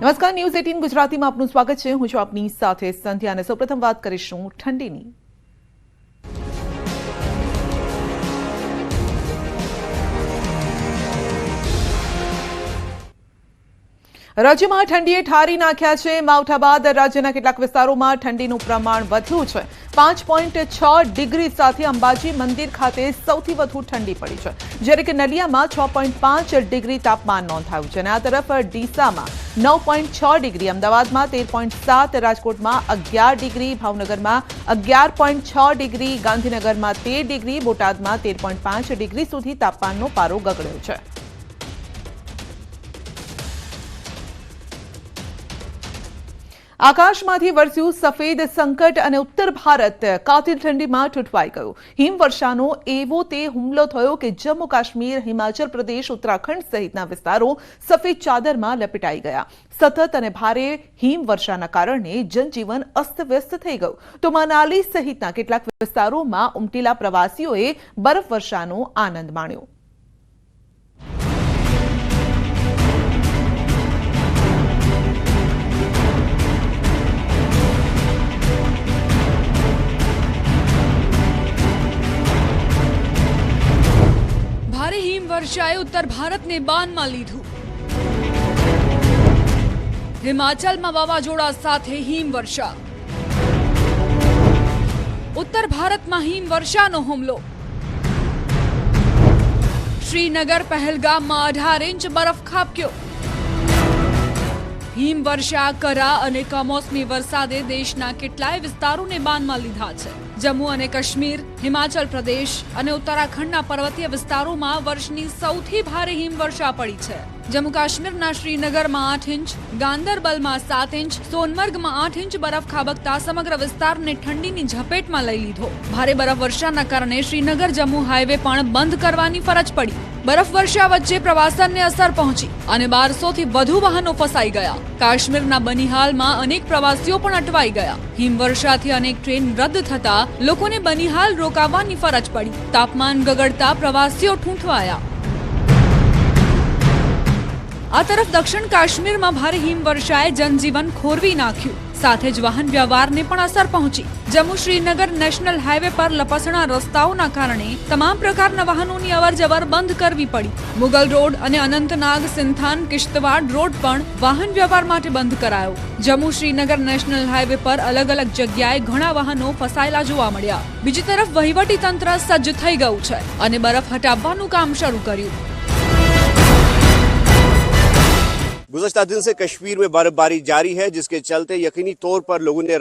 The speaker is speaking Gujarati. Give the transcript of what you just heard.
નમસ્કાર, ન્યૂઝ 18 ગુજરાતીમાં આપનું સ્વાગત છે। હું છું આપની સાથે સંધ્યા અને સૌપ્રથમ વાત કરીશું ઠંડીની। રાજ્યમાં ઠંડીએ ઠારી નાખ્યા છે। માવઠા બાદ રાજ્યના કેટલાક વિસ્તારોમાં ઠંડીનું પ્રમાણ વધ્યું છે। 5.6 ડિગ્રી સાથે અંબાજી મંદિર ખાતે સૌથી વધુ ઠંડી પડી છે, જ્યારે કે નલિયામાં 6.5 ડિગ્રી તાપમાન નોંધાયું છે અને આ તરફ ડીસામાં 9.6 ડિગ્રી, અમદાવાદમાં 13.7, રાજકોટમાં 11 ડિગ્રી, ભાવનગરમાં 11.6 ડિગ્રી, ગાંધીનગરમાં 13 ડિગ્રી, બોટાદમાં 13.5 ડિગ્રી સુધી તાપમાનનો પારો ગગડ્યો છે। આકાશમાંથી વરસ્યું સફેદ સંકટ અને ઉત્તર ભારત કાતિલ ઠંડીમાં ઠૂંઠવાઈ ગયું। હિમવર્ષાનો એવો તે હુમલો થયો કે જમ્મુ કાશ્મીર, હિમાચલ પ્રદેશ, ઉત્તરાખંડ સહિતના વિસ્તારો સફેદ ચાદરમાં લપેટાઈ ગયા। સતત અને ભારે હિમવર્ષાના કારણે જનજીવન અસ્તવ્યસ્ત થઈ ગયું તો મનાલી સહિતના કેટલાક વિસ્તારોમાં ઉમટેલા પ્રવાસીઓએ બરફવર્ષાનો આનંદ માણ્યો। भारे हिमवर्षाए उत्तर भारत ने बान में लीधु। हिमाचल में वावाजोड़ा साथे हिमवर्षा। उत्तर भारत में हिमवर्षा नो हुमलो। श्रीनगर पहलगाम में 18 इंच बरफ खाबक्यो। हिमवर्षा, करा अने कमोसमी वरसादे देशना केटलाय विस्तारोने बाનમાં લીધા છે। जम्मू અને काश्मीर, हिमाचल प्रदेश અને उत्तराखंडના पर्वतीय विस्तारोમાં વર્ષની સૌથી ભારે હિમવર્ષા પડી છે। जम्मू काश्मीરના श्रीनगરમાં 8 इंच, ગાંદરબલમાં 7 इंच, સોનમર્ગમાં 8 इंच બરફ ખાબકતા સમગ્ર વિસ્તારને ઠંડીની ઝપેટમાં લઈ લીધો। ભારે બરફવર્ષાના કારણે શ્રીનગર જમ્મુ હાઈવે પણ બંધ કરવાની ફરજ પડી। બરફવર્ષા વચ્ચે પ્રવાસનને અસર પહોંચી અને 1200 થી વધુ વાહનો ફસાઈ ગયા। કાશ્મીરના બનિહાલમાં અનેક પ્રવાસીઓ પણ અટવાઈ ગયા। હિમવર્ષાથી અનેક ટ્રેન રદ થતા લોકોને બનિહાલ રોકાવાની ફરજ પડી। તાપમાન ગગડતા પ્રવાસીઓ ઠૂંઠવાયા। આ તરફ દક્ષિણ કાશ્મીરમાં ભારે હિમવર્ષાએ જનજીવન ખોરવી નાખ્યું, સાથે જ વાહન વ્યવહારને પણ અસર પહોંચી। જમ્મુ શ્રીનગર નેશનલ હાઈવે પર લપસણા રસ્તાઓના કારણે તમામ પ્રકારના વાહનોની અવરજવર બંધ કરવી પડી। મુગલ રોડ અને અનંતનાગ, સિંથાન, કિશ્તવાડ રોડ પણ વાહન વ્યવહાર માટે બંધ કરાયો। જમ્મુ શ્રીનગર નેશનલ હાઈવે પર અલગ અલગ જગ્યાએ ઘણા વાહનો ફસાયેલા જોવા મળ્યા। બીજી તરફ વહીવટી તંત્ર સજ્જ થઈ ગયું છે અને બરફ હટાવવાનું કામ શરૂ કર્યું। गुज़श्ता दिन से कश्मीर में बर्फबारी जारी है, जिसके चलते यकीनी तौर पर लोगों ने